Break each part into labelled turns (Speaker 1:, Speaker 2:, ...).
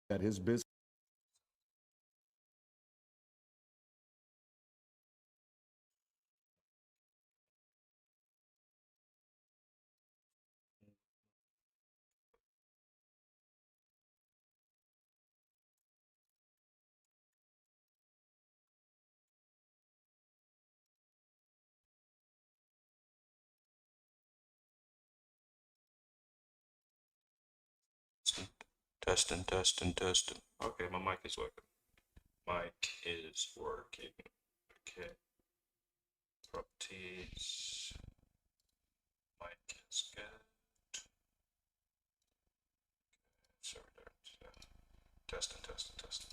Speaker 1: that his business
Speaker 2: Testing, testing, testing. Okay, my mic is working. Mic is working. Okay. Properties. Mic is good. Sorry, testing, testing, testing.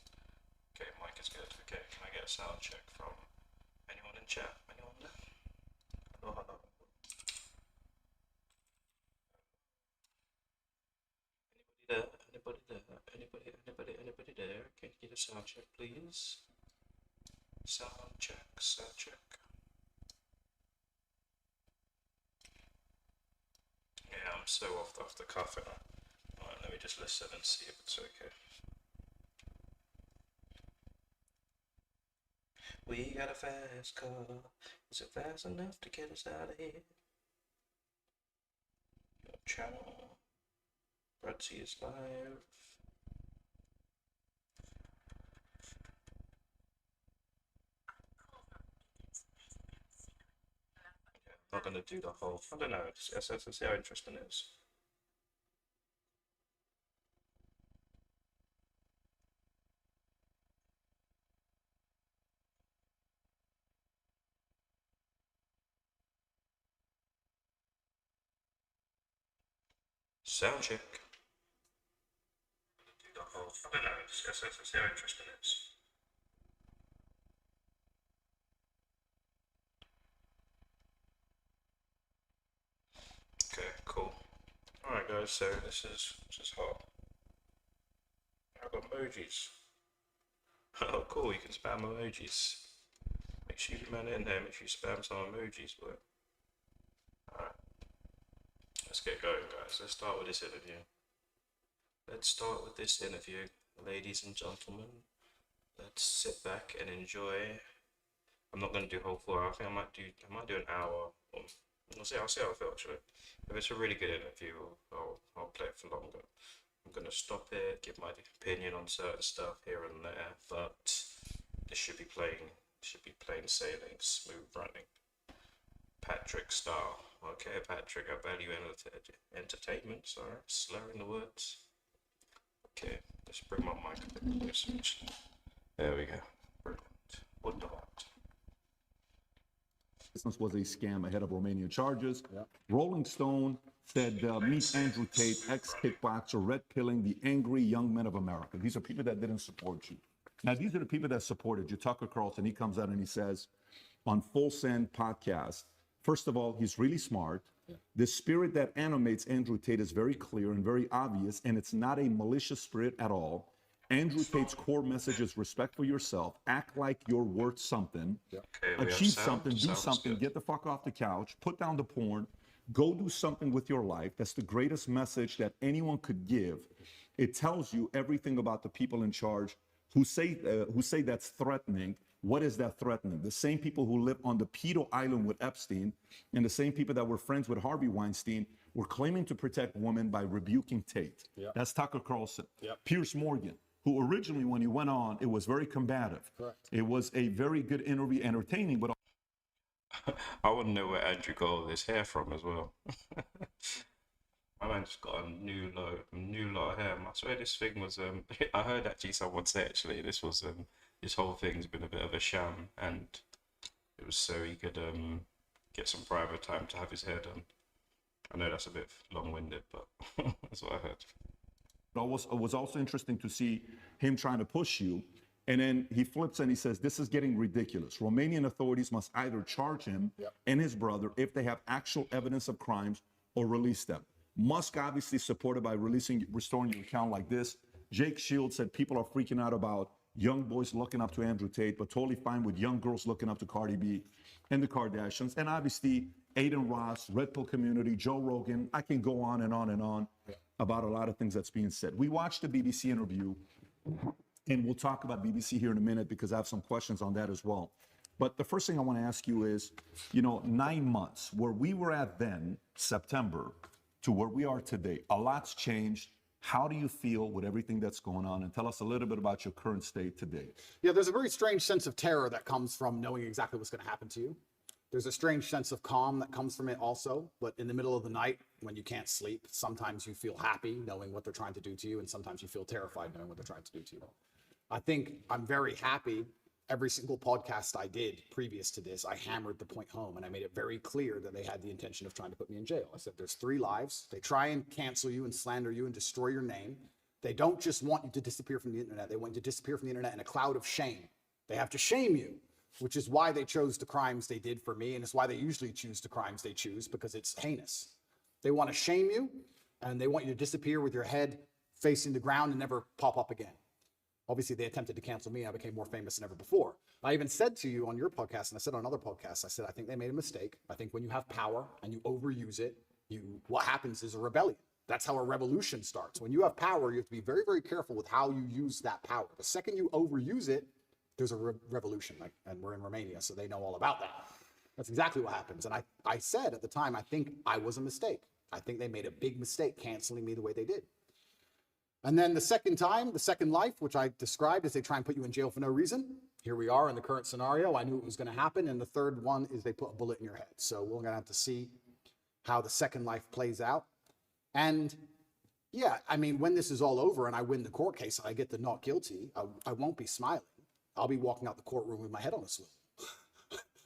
Speaker 2: Okay, mic is good. Okay, can I get a sound check from anyone in chat? Anyone there? Hello, hello. Anybody there? Anybody there? Can you get a sound check, please? Sound check, sound check. Yeah, I'm so off the cuff now. Alright, let me just listen and see if it's okay. We got a fast car. Is it fast enough to get us out of here? Your channel. Bruddc is live. Not gonna do the whole. I don't know. Let's see how interesting it is. Sound check. Do the whole. I don't know. Let's see how interesting it is. Okay, cool. Alright guys, so this is hot. I've got emojis. Oh cool, you can spam emojis. Make sure you man in there, make sure you spam some emojis, but alright. Let's get going guys. Let's start with this interview. Ladies and gentlemen. Let's sit back and enjoy. I'm not gonna do whole 4 hour. I think I might do an hour. I'll see how I feel actually. If it's a really good interview, I'll play it for longer. I'm gonna stop it, give my opinion on certain stuff here and there, but this should be plain sailing, smooth running. Patrick style. Okay, Patrick, I value entertainment. Sorry, slurring the words. Okay, let's bring my mic a bit closer. There we go. Brilliant. Wonderful.
Speaker 1: business was a scam ahead of Romanian charges. Rolling Stone said, meet Andrew Tate, ex-kickboxer, red pilling the angry young men of America. These are people that didn't support you. Now, these are the people that supported you. Tucker Carlson, he comes out and he says on Full Send podcast, first of all, he's really smart. The spirit that animates Andrew Tate is very clear and very obvious, and it's not a malicious spirit at all. Andrew Tate's core message is respect for yourself, act like you're worth something, achieve something, do something, get the fuck off the couch, put down the porn, go do something with your life. That's the greatest message that anyone could give. It tells you everything about the people in charge who say that's threatening. What is that threatening? The same people who live on the pedo island with Epstein and the same people that were friends with Harvey Weinstein were claiming to protect women by rebuking Tate. That's Tucker Carlson. Piers Morgan, who originally, when he went on, it was very combative. It was a very good interview, entertaining, but
Speaker 2: I want to know where Andrew got all this hair from as well. My man just got a new lot of hair. I swear this thing was I heard actually someone say actually this whole thing's been a bit of a sham, and it was so he could get some private time to have his hair done. I know that's a bit long-winded, but that's what I heard.
Speaker 1: it was also interesting to see him trying to push you. And then he flips and he says, this is getting ridiculous. Romanian authorities must either charge him and his brother if they have actual evidence of crimes or release them. Musk obviously supported by restoring your account like this. Jake Shields said people are freaking out about young boys looking up to Andrew Tate, but totally fine with young girls looking up to Cardi B and the Kardashians. And obviously, Aiden Ross, Red Pill community, Joe Rogan. I can go on and on and on about a lot of things that's being said. We watched the BBC interview And we'll talk about BBC here in a minute because I have some questions on that as well. But the first thing I want to ask you is, 9 months, where we were at then, September, to where we are today, a lot's changed. How do you feel with everything that's going on? And tell us a little bit about your current state today.
Speaker 3: Yeah, there's a very strange sense of terror that comes from knowing exactly what's going to happen to you. There's a strange sense of calm that comes from it also. But in the middle of the night, when you can't sleep, sometimes you feel happy knowing what they're trying to do to you, and sometimes you feel terrified knowing what they're trying to do to you. I think I'm very happy. Every single podcast I did previous to this, I hammered the point home, and I made it very clear that they had the intention of trying to put me in jail. I said, there's 3 lives. They try and cancel you and slander you and destroy your name. They don't just want you to disappear from the internet. They want you to disappear from the internet in a cloud of shame. They have to shame you, which is why they chose the crimes they did for me, and it's why they usually choose the crimes they choose, because it's heinous. They want to shame you, and they want you to disappear with your head facing the ground and never pop up again. Obviously, they attempted to cancel me. I became more famous than ever before. I even said to you on your podcast, and I said on other podcasts, I said, I think they made a mistake. I think when you have power and you overuse it, what happens is a rebellion. That's how a revolution starts. When you have power, you have to be very, very careful with how you use that power. The second you overuse it, there's a revolution. And we're in Romania, so they know all about that. That's exactly what happens. And I said at the time, I think I was a mistake. I think they made a big mistake canceling me the way they did. And then the second time, the second life, which I described as they try and put you in jail for no reason. Here we are in the current scenario. I knew it was going to happen. And the third one is they put a bullet in your head. So we're going to have to see how the second life plays out. And yeah, I mean, when this is all over and I win the court case, I get the not guilty, I won't be smiling. I'll be walking out the courtroom with my head on a swivel.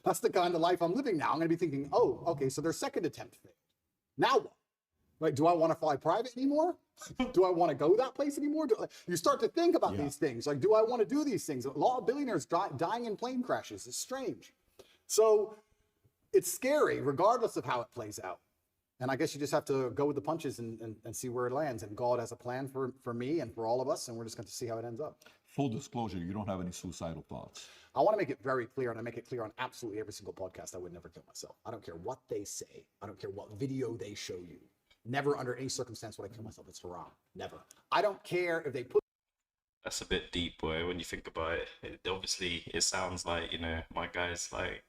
Speaker 3: That's the kind of life I'm living now. I'm going to be thinking, oh, okay, so their second attempt failed. Now what? Like, do I want to fly private anymore? Do I want to go that place anymore? You start to think about these things. Like, do I want to do these things? A lot of billionaires dying in plane crashes. It's strange. So it's scary, regardless of how it plays out. And I guess you just have to go with the punches and see where it lands. And God has a plan for me and for all of us. And we're just going to see how it ends up.
Speaker 1: Full disclosure, you don't have any suicidal thoughts.
Speaker 3: I want to make it very clear, and I make it clear on absolutely every single podcast, I would never kill myself. I don't care what they say. I don't care what video they show you. Never under any circumstance would I kill myself. It's haram. Never. I don't care if they put...
Speaker 2: That's a bit deep, boy, when you think about it. Obviously, it sounds like, my guy's like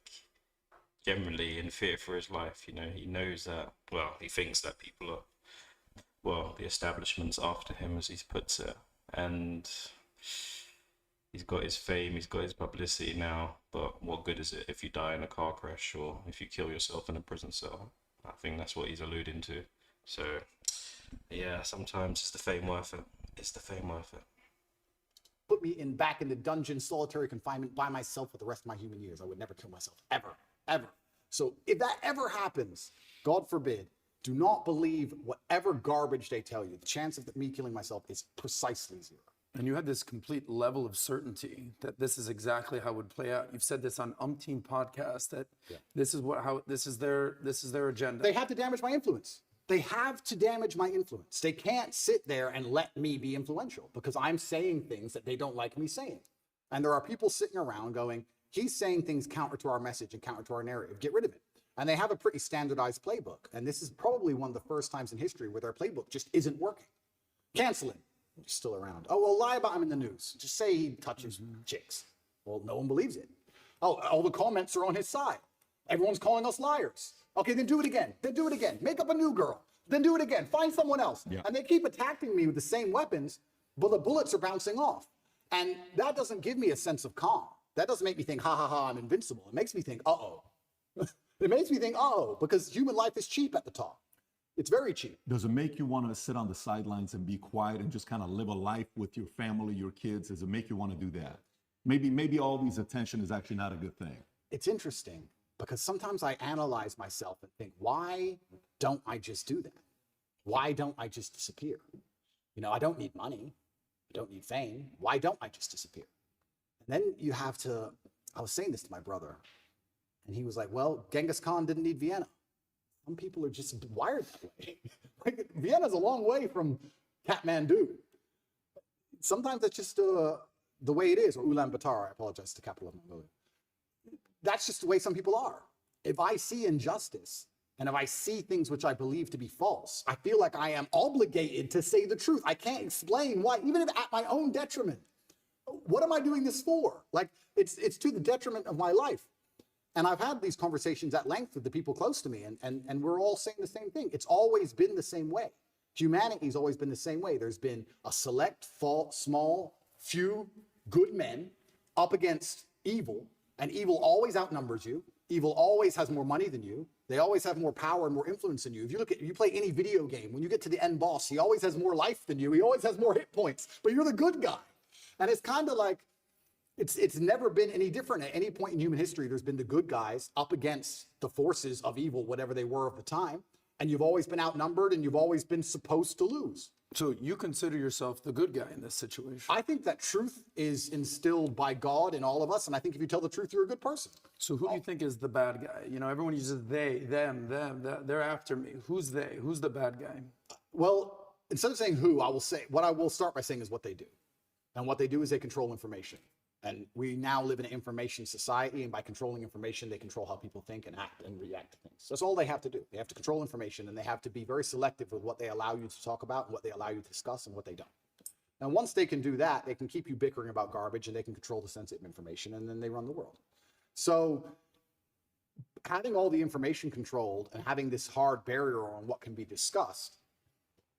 Speaker 2: generally in fear for his life. He knows that, well, he thinks that people are, well, the establishment's after him, as he puts it. And he's got his fame, he's got his publicity now. But what good is it if you die in a car crash or if you kill yourself in a prison cell? I think that's what he's alluding to. So, yeah, sometimes is the fame worth it? Is the fame worth it?
Speaker 3: Put me back in the dungeon, solitary confinement by myself for the rest of my human years. I would never kill myself, ever, ever. So if that ever happens, God forbid, do not believe whatever garbage they tell you. The chance of me killing myself is precisely 0.
Speaker 4: And you had this complete level of certainty that this is exactly how it would play out. You've said this on umpteen podcasts that this is their agenda.
Speaker 3: They have to damage my influence. They have to damage my influence. They can't sit there and let me be influential because I'm saying things that they don't like me saying. And there are people sitting around going, he's saying things counter to our message and counter to our narrative. Get rid of it. And they have a pretty standardized playbook. And this is probably one of the first times in history where their playbook just isn't working. Cancel him. He's still around. Oh, well, lie about him in the news. Just say he touches chicks. Well, no one believes it. Oh, all the comments are on his side. Everyone's calling us liars. Okay, then do it again. Then do it again. Make up a new girl. Then do it again. Find someone else. Yeah. And they keep attacking me with the same weapons, but the bullets are bouncing off. And that doesn't give me a sense of calm. That doesn't make me think, ha, ha, ha, I'm invincible. It makes me think, uh-oh. It makes me think, uh-oh, because human life is cheap at the top. It's very cheap.
Speaker 1: Does it make you want to sit on the sidelines and be quiet and just kind of live a life with your family, your kids? Does it make you want to do that? Maybe all these attention is actually not a good thing.
Speaker 3: It's interesting because sometimes I analyze myself and think, why don't I just do that? Why don't I just disappear? I don't need money. I don't need fame. Why don't I just disappear? And then you have to, I was saying this to my brother, and he was like, well, Genghis Khan didn't need Vienna. Some people are just wired that way. Like, Vienna's a long way from Kathmandu. Sometimes that's just the way it is, or Ulaanbaatar, I apologize, the capital of Mongolia. That's just the way some people are. If I see injustice And if I see things which I believe to be false, I feel like I am obligated to say the truth. I can't explain why, even if at my own detriment. What am I doing this for? Like, it's to the detriment of my life. And I've had these conversations at length with the people close to me, and we're all saying the same thing. It's always been the same way. Humanity's always been the same way. There's been a select, small, few good men up against evil, and evil always outnumbers you. Evil always has more money than you. They always have more power and more influence than you. If you play any video game, when you get to the end boss, he always has more life than you. He always has more hit points, but you're the good guy. And it's kind of like, it's never been any different. At any point in human history, there's been the good guys up against the forces of evil, whatever they were at the time. And you've always been outnumbered, and you've always been supposed to lose.
Speaker 4: So you consider yourself the good guy in this situation?
Speaker 3: I think that truth is instilled by God in all of us. And I think if you tell the truth, you're a good person.
Speaker 4: So who do you think is the bad guy? You know, everyone uses they, them, they're after me. Who's they? Who's the bad guy?
Speaker 3: Well, instead of saying who, I will say, what I will start by saying is what they do. And what they do is they control information. And we now live in an information society, and by controlling information, they control how people think and act and react to things. That's all they have to do. They have to control information, and they have to be very selective with what they allow you to talk about and what they allow you to discuss and what they don't. And once they can do that, they can keep you bickering about garbage, and they can control the sensitive information, and then they run the world. So having all the information controlled and having this hard barrier on what can be discussed,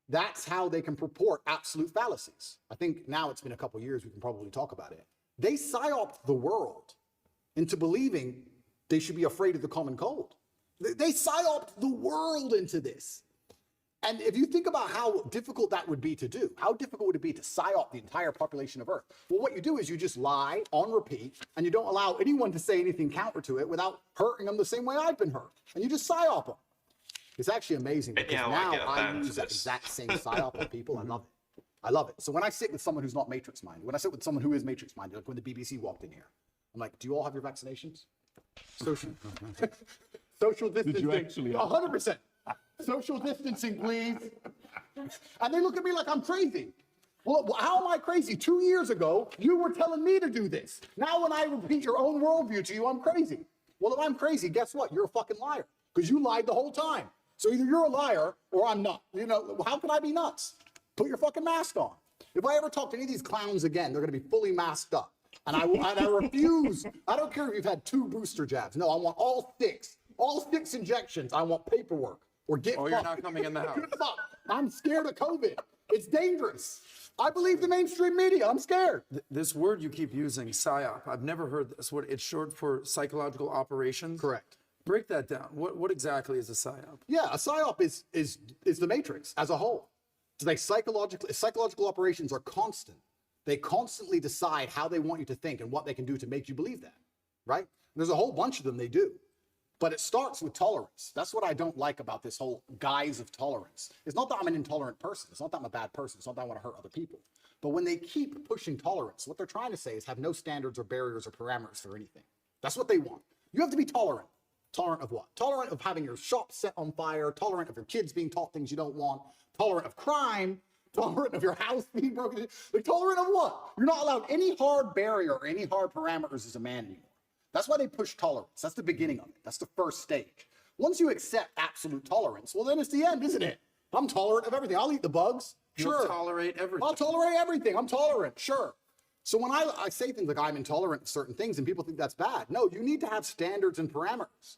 Speaker 3: that's how they can purport absolute fallacies. I think now it's been a couple of years, we can probably talk about it. They psyoped the world into believing they should be afraid of the common cold. They psyoped the world into this. And if you think about how difficult that would be to do, how difficult would it be to psyop the entire population of Earth? Well, what you do is you just lie on repeat, and you don't allow anyone to say anything counter to it without hurting them the same way I've been hurt. And you just psyop them. It's actually amazing because now I use that exact same psyop on people. I love it. I love it. So when I sit with someone who's not matrix minded, when I sit with someone who is matrix minded, like when the BBC walked in here, I'm like, do you all have your vaccinations? Social distancing.
Speaker 1: Did you actually?
Speaker 3: 100%. Social distancing, please. And they look at me like I'm crazy. Well, how am I crazy? 2 years ago, you were telling me to do this. Now when I repeat your own worldview to you, I'm crazy. Well, if I'm crazy, guess what? You're a fucking liar because you lied the whole time. So either you're a liar or I'm not. You know, how can I be nuts? Put your fucking mask on. If I ever talk to any of these clowns again, they're going to be fully masked up. And I refuse. I don't care if you've had 2 booster jabs. No, I want all 6. All 6 injections. I want paperwork. Or get fucked.
Speaker 4: You're not coming in the house.
Speaker 3: I'm scared of COVID. It's dangerous. I believe the mainstream media. I'm scared.
Speaker 4: This word you keep using, psyop, I've never heard this word. It's short for psychological operations.
Speaker 3: Correct.
Speaker 4: Break that down. What exactly is a psyop?
Speaker 3: Yeah, a psyop is the matrix as a whole. So psychological operations are constant. They constantly decide how they want you to think and what they can do to make you believe that, right? And there's a whole bunch of them they do. But it starts with tolerance. That's what I don't like about this whole guise of tolerance. It's not that I'm an intolerant person. It's not that I'm a bad person. It's not that I want to hurt other people. But when they keep pushing tolerance, what they're trying to say is have no standards or barriers or parameters for anything. That's what they want. You have to be tolerant. Tolerant of what? Tolerant of having your shop set on fire, tolerant of your kids being taught things you don't want, tolerant of crime, tolerant of your house being broken into. Like, tolerant of what? You're not allowed any hard barrier or any hard parameters as a man anymore. That's why they push tolerance. That's the beginning of it. That's the first stage. Once you accept absolute tolerance, well, then it's the end, isn't it? I'm tolerant of everything. I'll eat the bugs. Sure.
Speaker 4: You'll tolerate everything.
Speaker 3: I'll tolerate everything. I'm tolerant. Sure. So when I say things like I'm intolerant of certain things and people think that's bad, no, you need to have standards and parameters.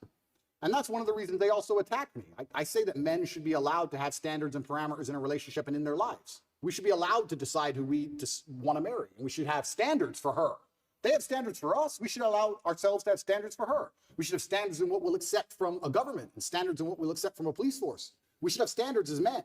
Speaker 3: And that's one of the reasons they also attack me. I say that men should be allowed to have standards and parameters in a relationship and in their lives. We should be allowed to decide who we want to marry. And we should have standards for her. They have standards for us. We should allow ourselves to have standards for her. We should have standards in what we'll accept from a government and standards in what we'll accept from a police force. We should have standards as men.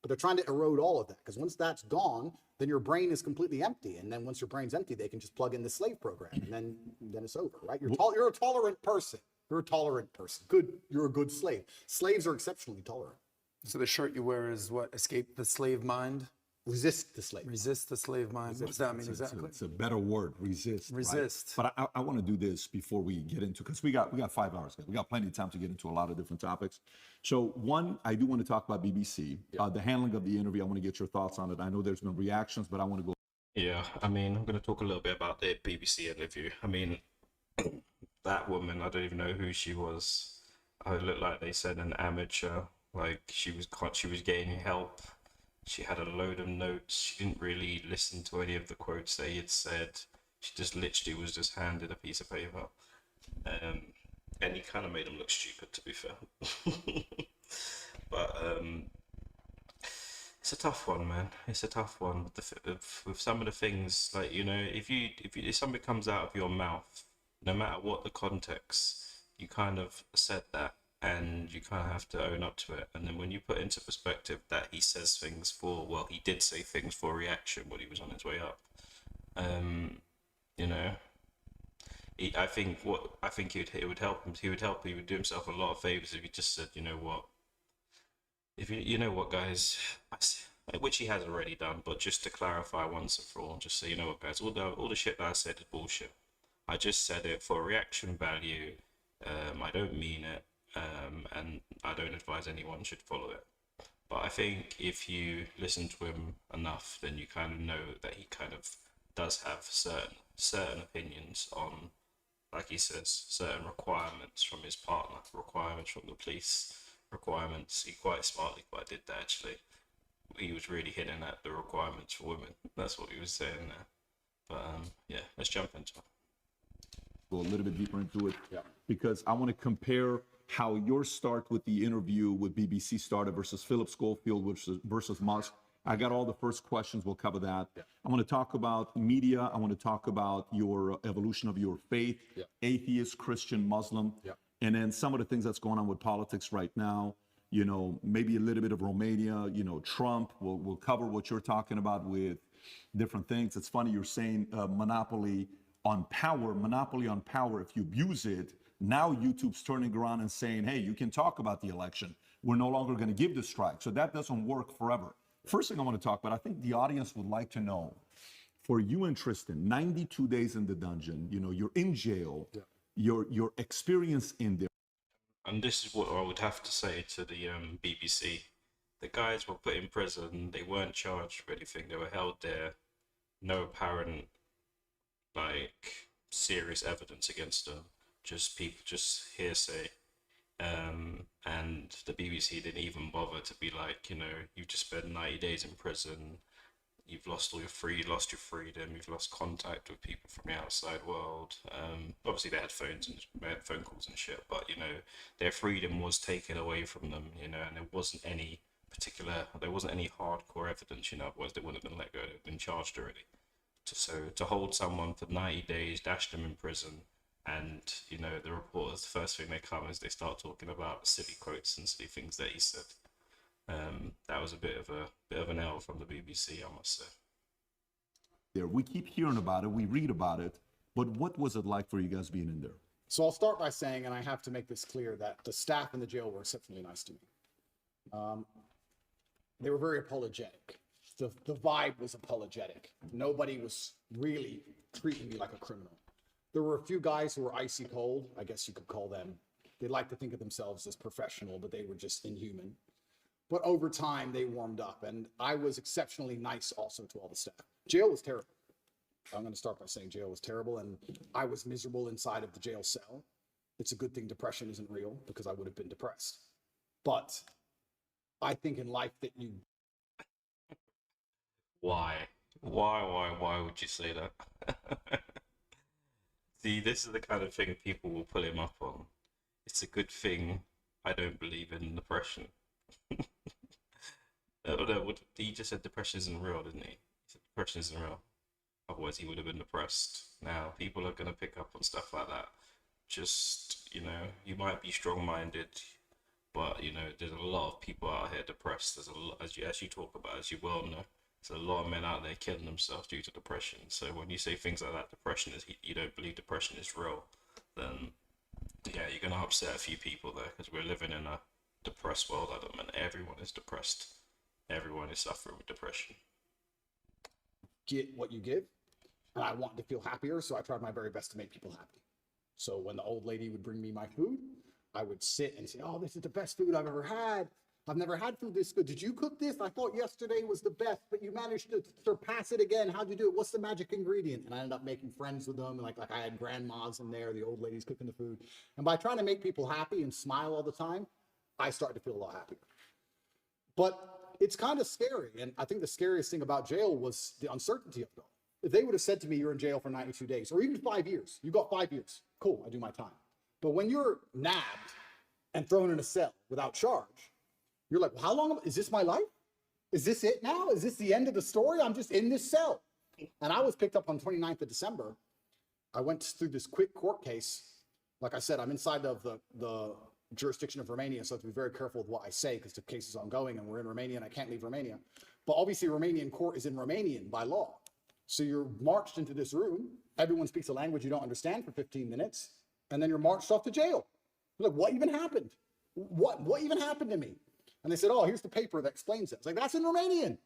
Speaker 3: But they're trying to erode all of that, because once that's gone, then your brain is completely empty. And then once your brain's empty, they can just plug in the slave program, and then it's over, right? You're a tolerant person. You're a tolerant person. Good. You're a good slave. Slaves are exceptionally tolerant.
Speaker 4: So the shirt you wear is what? Escape the slave mind?
Speaker 3: Resist the slave.
Speaker 4: Resist the slave mind. What does that mean exactly?
Speaker 1: It's a better word, resist.
Speaker 4: Resist.
Speaker 1: Right? But I want to do this before we get into, because we got 5 hours. We got plenty of time to get into a lot of different topics. So one, I do want to talk about BBC, the handling of the interview. I want to get your thoughts on it. I know there's been reactions, but I want to go.
Speaker 2: Yeah, I mean, I'm going to talk a little bit about the BBC interview. I mean, that woman, I don't even know who she was. I looked like they said an amateur. Like she was gaining help. She had a load of notes. She didn't really listen to any of the quotes that he had said. She just literally was just handed a piece of paper. And he kind of made him look stupid, to be fair. But it's a tough one, man. It's a tough one with some of the things. Like, you know, if something comes out of your mouth, no matter what the context, you kind of said that, and you kind of have to own up to it. And then when you put into perspective that he says things for, well, he did say things for reaction when he was on his way up. You know, I think it would help him. He would do himself a lot of favors if he just said, you know what, if you know what, guys, which he has already done, but just to clarify once and for all, just say, you know what, guys, all the shit that I said is bullshit. I just said it for reaction value. I don't mean it, and I don't advise anyone should follow it. But I think if you listen to him enough, then you kind of know that he kind of does have certain opinions on, like he says, certain requirements from his partner, requirements from the police, requirements. He quite smartly did that, actually. He was really hitting at the requirements for women. That's what he was saying there. But yeah, let's jump into it.
Speaker 1: Go a little bit deeper into it,
Speaker 3: Yeah.
Speaker 1: because I want to compare how your start with the interview with BBC started versus Philip Schofield versus Musk. I got all the first questions. We'll cover that.
Speaker 3: Yeah.
Speaker 1: I want to talk about media. I want to talk about your evolution of your faith,
Speaker 3: Yeah.
Speaker 1: atheist, Christian, Muslim,
Speaker 3: Yeah.
Speaker 1: and then some of the things that's going on with politics right now. You know, maybe a little bit of Romania. You know, Trump. We'll cover what you're talking about with different things. It's funny you're saying monopoly on power. If you abuse it, now YouTube's turning around and saying, hey, you can talk about the election. We're no longer going to give the strike. So that doesn't work forever. First thing I want to talk about, I think the audience would like to know, for you and Tristan, 92 days in the dungeon, you know, you're in jail, your experience in there.
Speaker 2: And this is what I would have to say to the BBC. The guys were put in prison. They weren't charged with anything. They were held there. No apparent, like, serious evidence against them. Just hearsay. And the BBC didn't even bother to be like, you know, you've just spent 90 days in prison. You've lost your freedom. You've lost contact with people from the outside world. Obviously, they had phones and they had phone calls and shit, but you know, their freedom was taken away from them. You know, and there wasn't any hardcore evidence. You know, otherwise they wouldn't have been let go. They've been charged already. So to hold someone for 90 days, dash them in prison, and you know, the reporters, the first thing they come is they start talking about silly quotes and silly things that he said. That was a bit of an L from the BBC, I must say.
Speaker 1: There, we keep hearing about it, we read about it, but what was it like for you guys being in there?
Speaker 3: So I'll start by saying, and I have to make this clear, that the staff in the jail were exceptionally nice to me. They were very apologetic. The vibe was apologetic. Nobody was really treating me like a criminal. There were a few guys who were icy cold, I guess you could call them. They like to think of themselves as professional, but they were just inhuman. But over time, they warmed up, and I was exceptionally nice also to all the staff. Jail was terrible. I'm going to start by saying jail was terrible, and I was miserable inside of the jail cell. It's a good thing depression isn't real, because I would have been depressed. But I think in life that you...
Speaker 2: Why would you say that? See, this is the kind of thing people will pull him up on. It's a good thing I don't believe in depression. He just said depression isn't real, didn't he? He said depression isn't real. Otherwise, he would have been depressed. Now, people are going to pick up on stuff like that. Just, you know, you might be strong-minded, but, you know, there's a lot of people out here depressed. There's a lot, as you talk about, as you well know, there's a lot of men out there killing themselves due to depression. So when you say things like that, you don't believe depression is real, then, yeah, you're going to upset a few people there, because we're living in a depressed world at the moment. Everyone is depressed. Everyone is suffering with depression.
Speaker 3: Get what you give, and I wanted to feel happier, so I tried my very best to make people happy. So when the old lady would bring me my food, I would sit and say, oh, this is the best food I've ever had. I've never had food this good. Did you cook this? I thought yesterday was the best, but you managed to surpass it again. How'd you do it? What's the magic ingredient? And I ended up making friends with them. Like I had grandmas in there, the old ladies cooking the food. And by trying to make people happy and smile all the time, I started to feel a lot happier. But it's kind of scary. And I think the scariest thing about jail was the uncertainty of it all. If they would have said to me, you're in jail for 92 days or even 5 years, you got 5 years. Cool, I do my time. But when you're nabbed and thrown in a cell without charge, you're like, well, how long is this my life? Is this it now? Is this the end of the story? I'm just in this cell. And I was picked up on 29th of December. I went through this quick court case. Like I said, I'm inside of the jurisdiction of Romania, so I have to be very careful with what I say because the case is ongoing and we're in Romania and I can't leave Romania. But obviously Romanian court is in Romanian by law. So you're marched into this room. Everyone speaks a language you don't understand for 15 minutes. And then you're marched off to jail. You're like, what even happened? What even happened to me? And they said, oh, here's the paper that explains it. It's like, that's in Romanian.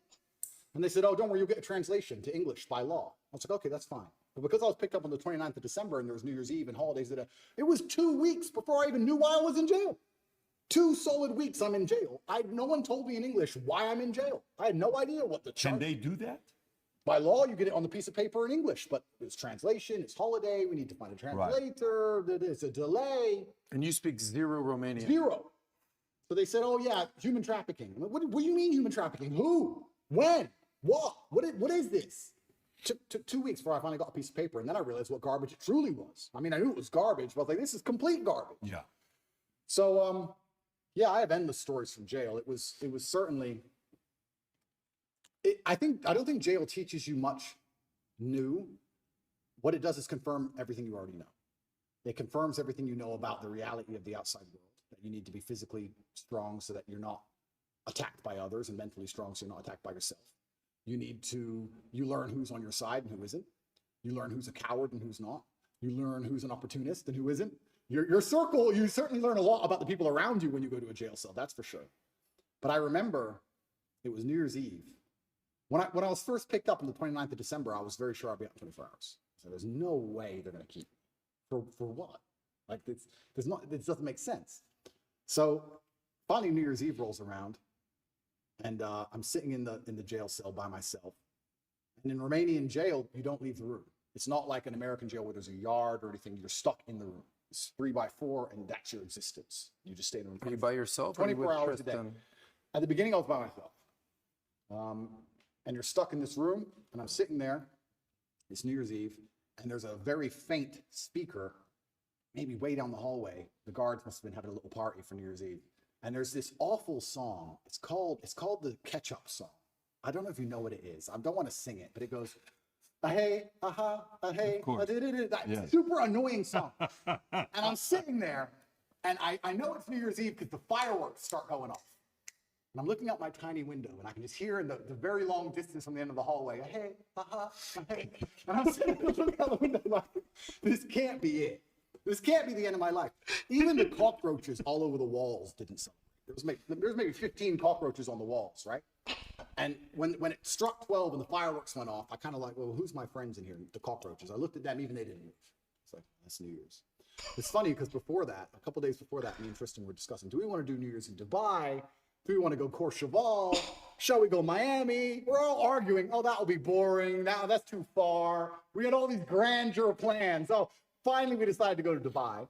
Speaker 3: And they said, oh, don't worry, you'll get a translation to English by law. I was like, okay, that's fine. But because I was picked up on the 29th of December and there was New Year's Eve and holidays, it was 2 weeks before I even knew why I was in jail. 2 solid weeks I'm in jail. No one told me in English why I'm in jail. I had no idea what the charge.
Speaker 1: Can they do that?
Speaker 3: By law, you get it on the piece of paper in English, but it's translation, it's holiday, we need to find a translator, there's a delay.
Speaker 4: And you speak zero Romanian.
Speaker 3: Zero. So they said, oh yeah, human trafficking. I'm like, what do you mean human trafficking? Who? When? What? What is this? Took 2 weeks before I finally got a piece of paper, and then I realized what garbage it truly was. I mean, I knew it was garbage, but I was like, this is complete garbage.
Speaker 1: Yeah.
Speaker 3: So, yeah, I have endless stories from jail. It was certainly, I don't think jail teaches you much new. What it does is confirm everything you already know. It confirms everything you know about the reality of the outside world, that you need to be physically strong so that you're not attacked by others, and mentally strong so you're not attacked by yourself. You learn who's on your side and who isn't. You learn who's a coward and who's not. You learn who's an opportunist and who isn't. Your circle, you certainly learn a lot about the people around you when you go to a jail cell, that's for sure. But I remember it was New Year's Eve. When I was first picked up on the 29th of December, I was very sure I'd be out 24 hours. So there's no way they're going to keep me. For what? Like, this doesn't make sense. So finally New Year's Eve rolls around, and I'm sitting in the jail cell by myself. And in Romanian jail, you don't leave the room. It's not like an American jail where there's a yard or anything. You're stuck in the room. It's 3x4, and that's your existence. You just stay in the room.
Speaker 4: Are you by yourself?
Speaker 3: 24 hours a day. At the beginning, I was by myself. And you're stuck in this room, and I'm sitting there. It's New Year's Eve, and there's a very faint speaker, maybe way down the hallway. The guards must have been having a little party for New Year's Eve. And there's this awful song. It's called the Ketchup Song. I don't know if you know what it is. I don't want to sing it, but it goes, hey, hey, that super annoying song. And I'm sitting there, and I know it's New Year's Eve because the fireworks start going off. And I'm looking out my tiny window, and I can just hear in the very long distance from the end of the hallway, hey, hey. And I'm sitting there looking out the window like, this can't be it. This can't be the end of my life. Even the cockroaches all over the walls didn't celebrate. There was maybe 15 cockroaches on the walls, right? And when it struck 12 and the fireworks went off, I kind of like, well, who's my friends in here? The cockroaches. I looked at them, even they didn't move. It's like, that's New Year's. It's funny because before that, a couple days before that, me and Tristan were discussing, do we want to do New Year's in Dubai? Do we want to go Courchevel? Shall we go Miami? We're all arguing, oh, that will be boring. Now that's too far. We had all these grandeur plans. So finally we decided to go to Dubai.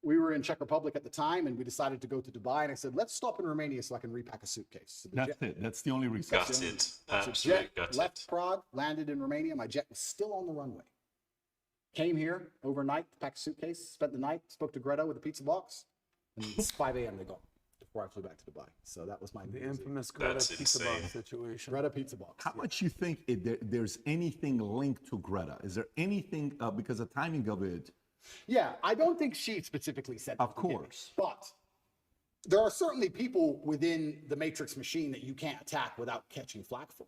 Speaker 3: We were in Czech Republic at the time, and we decided to go to Dubai. And I said, let's stop in Romania so I can repack a suitcase. So
Speaker 1: That's it. That's the only reason.
Speaker 2: Gutted.
Speaker 3: So
Speaker 2: Absolutely
Speaker 3: jet
Speaker 2: gutted.
Speaker 3: left Prague, landed in Romania. My jet was still on the runway. Came here overnight, packed a suitcase, spent the night, spoke to Greta with a pizza box, and it's 5 a.m. they gone before I flew back to Dubai. So that was my
Speaker 4: The infamous Greta
Speaker 2: That's
Speaker 4: pizza
Speaker 2: insane.
Speaker 4: box situation.
Speaker 3: Greta pizza box.
Speaker 1: How much you think there's anything linked to Greta? Is there anything, because the timing of it,
Speaker 3: Yeah, I don't think she specifically said that.
Speaker 1: Of course.
Speaker 3: But there are certainly people within the Matrix machine that you can't attack without catching flack for.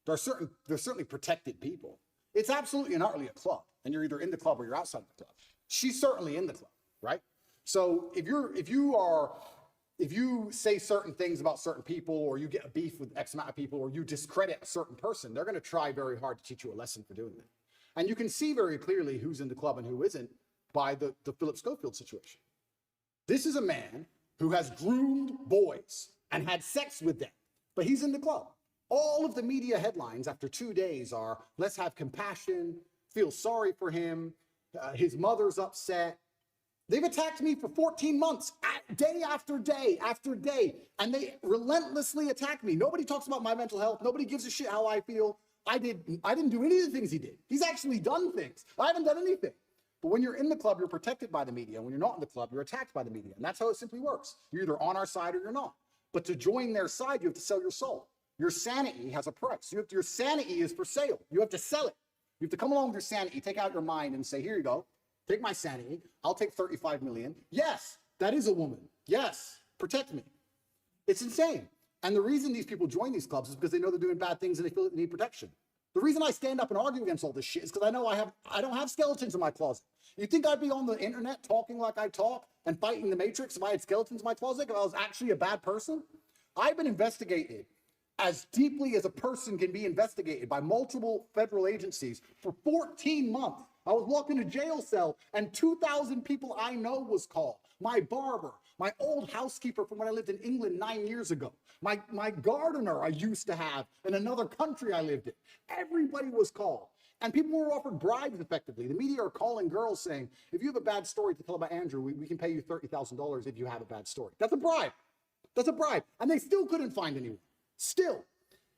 Speaker 3: There's certainly protected people. It's absolutely and utterly a club, and you're either in the club or you're outside the club. She's certainly in the club, right? So if you say certain things about certain people, or you get a beef with X amount of people, or you discredit a certain person, they're going to try very hard to teach you a lesson for doing that. And you can see very clearly who's in the club and who isn't by the Philip Schofield situation. This is a man who has groomed boys and had sex with them. But he's in the club. All of the media headlines after 2 days are, let's have compassion, feel sorry for him, his mother's upset. They've attacked me for 14 months, day after day after day, and they relentlessly attack me. Nobody talks about my mental health. Nobody gives a shit how I feel. I didn't do any of the things he did. He's actually done things. I haven't done anything. But when you're in the club, you're protected by the media. When you're not in the club, you're attacked by the media. And that's how it simply works. You're either on our side or you're not. But to join their side, you have to sell your soul. Your sanity has a price. Your sanity is for sale. You have to sell it. You have to come along with your sanity, take out your mind and say, here you go. Take my sanity. I'll take 35 million. Yes, that is a woman. Yes, protect me. It's insane. And the reason these people join these clubs is because they know they're doing bad things and they feel they need protection. The reason I stand up and argue against all this shit is because I know I don't have skeletons in my closet. You think I'd be on the internet talking like I talk and fighting the Matrix if I had skeletons in my closet, if I was actually a bad person? I've been investigated as deeply as a person can be investigated by multiple federal agencies for 14 months. I was locked in a jail cell and 2,000 people I know was called. My barber, my old housekeeper from when I lived in England 9 years ago, my gardener I used to have in another country I lived in. Everybody was called. And people were offered bribes effectively. The media are calling girls saying, if you have a bad story to tell about Andrew, we can pay you $30,000 if you have a bad story. That's a bribe. That's a bribe. And they still couldn't find anyone. Still.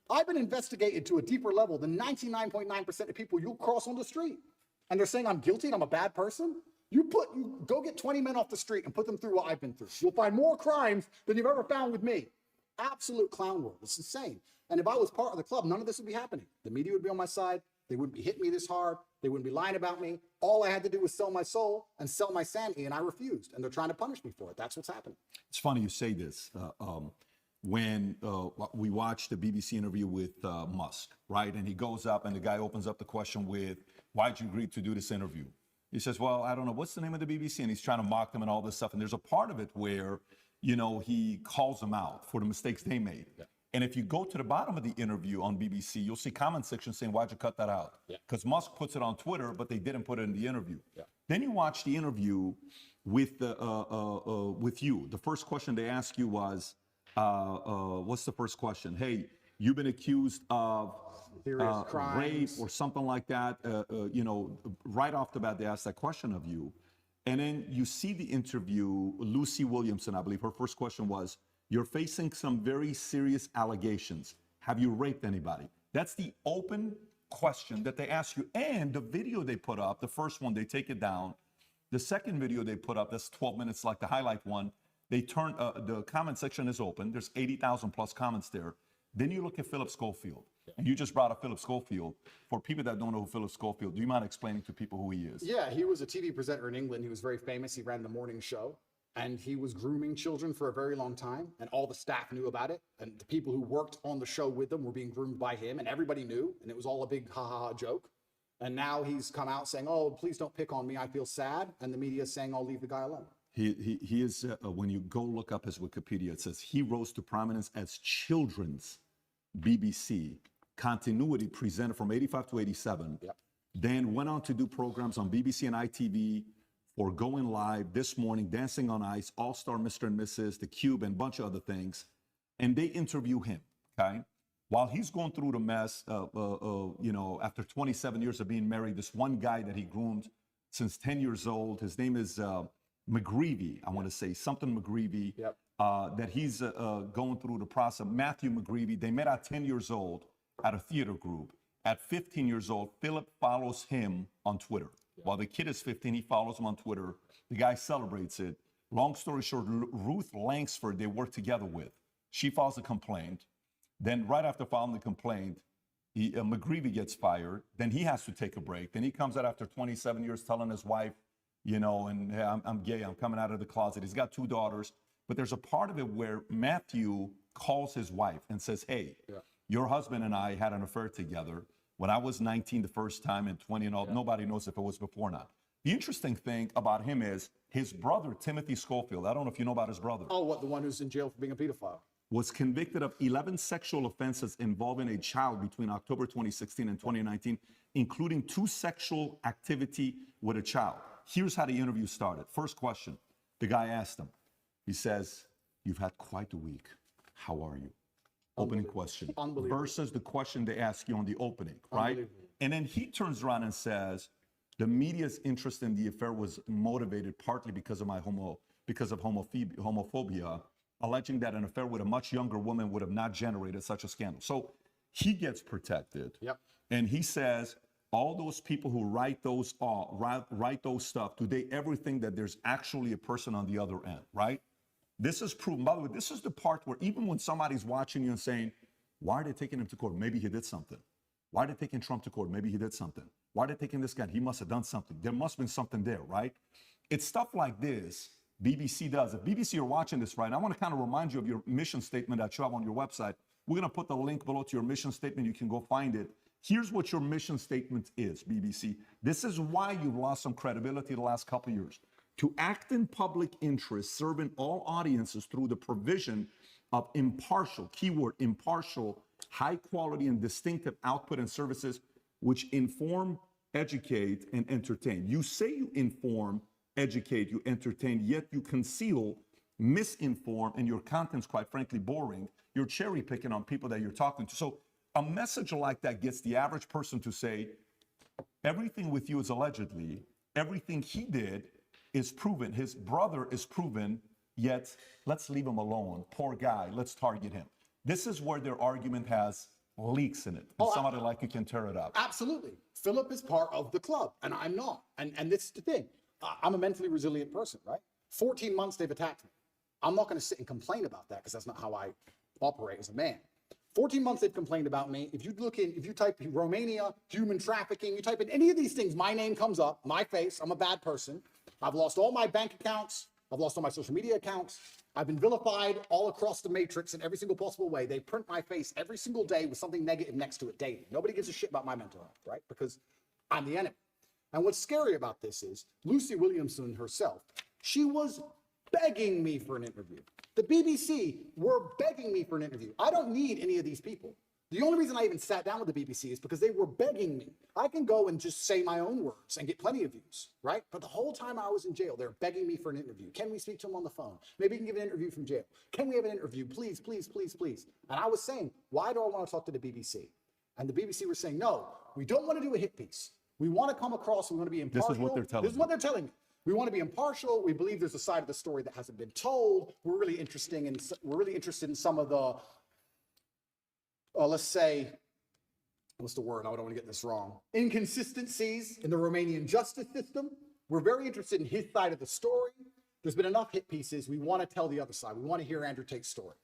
Speaker 3: I've been investigated to a deeper level than 99.9% of people you'll cross on the street. And they're saying I'm guilty and I'm a bad person? You go get 20 men off the street and put them through what I've been through. You'll find more crimes than you've ever found with me. Absolute clown world. It's insane. And if I was part of the club, none of this would be happening. The media would be on my side. They wouldn't be hitting me this hard. They wouldn't be lying about me. All I had to do was sell my soul and sell my sanity, and I refused. And they're trying to punish me for it. That's what's happening.
Speaker 1: It's funny you say this. When we watched the BBC interview with Musk, right? And he goes up and the guy opens up the question with, why'd you agree to do this interview? He says, well, I don't know, what's the name of the BBC? And he's trying to mock them and all this stuff. And there's a part of it where, he calls them out for the mistakes they made. Yeah. And if you go to the bottom of the interview on BBC, you'll see comment section saying, why'd you cut that out? Because Musk puts it on Twitter, but they didn't put it in the interview. Yeah. Then you watch the interview with you. The first question they ask you was, what's the first question? Hey, you've been accused of rape or something like that. Right off the bat, they ask that question of you. And then you see the interview, Lucy Williamson, I believe her first question was, you're facing some very serious allegations. Have you raped anybody? That's the open question that they ask you. And the video they put up, the first one, they take it down. The second video they put up, that's 12 minutes, like the highlight one, they turn, the comment section is open. There's 80,000 plus comments there. Then you look at Philip Schofield. And you just brought up Philip Schofield. For people that don't know who Philip Schofield, do you mind explaining to people who he is?
Speaker 3: Yeah, he was a TV presenter in England. He was very famous. He ran the morning show. And he was grooming children for a very long time. And all the staff knew about it. And the people who worked on the show with them were being groomed by him. And everybody knew. And it was all a big ha-ha-ha joke. And now he's come out saying, oh, please don't pick on me. I feel sad. And the media is saying, I'll leave the guy alone.
Speaker 1: He is, when you go look up his Wikipedia, it says he rose to prominence as children's BBC continuity presenter from 85 to 87. Yep. Then went on to do programs on BBC and ITV for Going Live, This Morning, Dancing on Ice, All-Star Mr. and Mrs., The Cube, and a bunch of other things. And they interview him, okay? While he's going through the mess, after 27 years of being married, this one guy that he groomed since 10 years old, his name is McGreevy, I want to say, something McGreevy, yep. That he's going through the process. Matthew McGreevy, they met at 10 years old at a theater group. At 15 years old, Philip follows him on Twitter. Yeah. While the kid is 15, he follows him on Twitter. The guy celebrates it. Long story short, Ruth Langsford, they work together with. She files a complaint. Then right after filing the complaint, McGreevy gets fired. Then he has to take a break. Then he comes out after 27 years telling his wife, and hey, I'm gay, I'm coming out of the closet. He's got 2 daughters. But there's a part of it where Matthew calls his wife and says, hey, your husband and I had an affair together when I was 19 the first time and 20 and all. Nobody knows if it was before or not. The interesting thing about him is his brother, Timothy Schofield, I don't know if you know about his brother.
Speaker 3: Oh, what, the one who's in jail for being a pedophile?
Speaker 1: Was convicted of 11 sexual offenses involving a child between October 2016 and 2019, including 2 sexual activity with a child. Here's how the interview started. First question, the guy asked him. He says, you've had quite a week. how are you? Opening question
Speaker 3: Unbelievable.
Speaker 1: versus the question they ask you on the opening, right?
Speaker 3: Unbelievable.
Speaker 1: And then he turns around and says, the media's interest in the affair was motivated partly because of homophobia, alleging that an affair with a much younger woman would have not generated such a scandal. So he gets protected.
Speaker 3: Yep.
Speaker 1: And he says, all those people who write those stuff, do they ever think that there's actually a person on the other end, right? This is proven. By the way, this is the part where even when somebody's watching you and saying, why are they taking him to court? Maybe he did something. Why are they taking Trump to court? Maybe he did something. Why are they taking this guy? He must have done something. There must have been something there, right? It's stuff like this BBC does. If BBC are watching this, right, I want to kind of remind you of your mission statement that you have on your website. We're going to put the link below to your mission statement. You can go find it. Here's what your mission statement is, BBC. This is why you've lost some credibility the last couple of years. To act in public interest, serving all audiences through the provision of impartial, keyword impartial, high quality and distinctive output and services which inform, educate, and entertain. You say you inform, educate, you entertain, yet you conceal, misinform, and your content's quite frankly boring. You're cherry picking on people that you're talking to. So a message like that gets the average person to say, everything with you is allegedly, everything he did is proven, his brother is proven, yet let's leave him alone. Poor guy, let's target him. This is where their argument has leaks in it. And somebody like you can tear it up.
Speaker 3: Absolutely. Philip is part of the club, and I'm not. And this is the thing. I'm a mentally resilient person, right? 14 months they've attacked me. I'm not going to sit and complain about that because that's not how I operate as a man. 14 months they've complained about me. If you type Romania, human trafficking, you type in any of these things, my name comes up, my face, I'm a bad person. I've lost all my bank accounts. I've lost all my social media accounts. I've been vilified all across the matrix in every single possible way. They print my face every single day with something negative next to it daily. Nobody gives a shit about my mental health, right? Because I'm the enemy. And what's scary about this is Lucy Williamson herself, she was begging me for an interview. The BBC were begging me for an interview. I don't need any of these people. The only reason I even sat down with the BBC is because they were begging me. I can go and just say my own words and get plenty of views, right? But the whole time I was in jail, they're begging me for an interview. Can we speak to him on the phone? Maybe you can give an interview from jail. Can we have an interview? Please, please, please, please. And I was saying, why do I want to talk to the BBC? And the BBC were saying, no, we don't want to do a hit piece. We want to come across, we want to be impartial.
Speaker 1: This is what they're telling
Speaker 3: This is what they're telling me. We want to be impartial. We believe there's a side of the story that hasn't been told. We're really interested in some of the, let's say, what's the word? I don't want to get this wrong. Inconsistencies in the Romanian justice system. We're very interested in his side of the story. There's been enough hit pieces. We want to tell the other side. We want to hear Andrew Tate's story.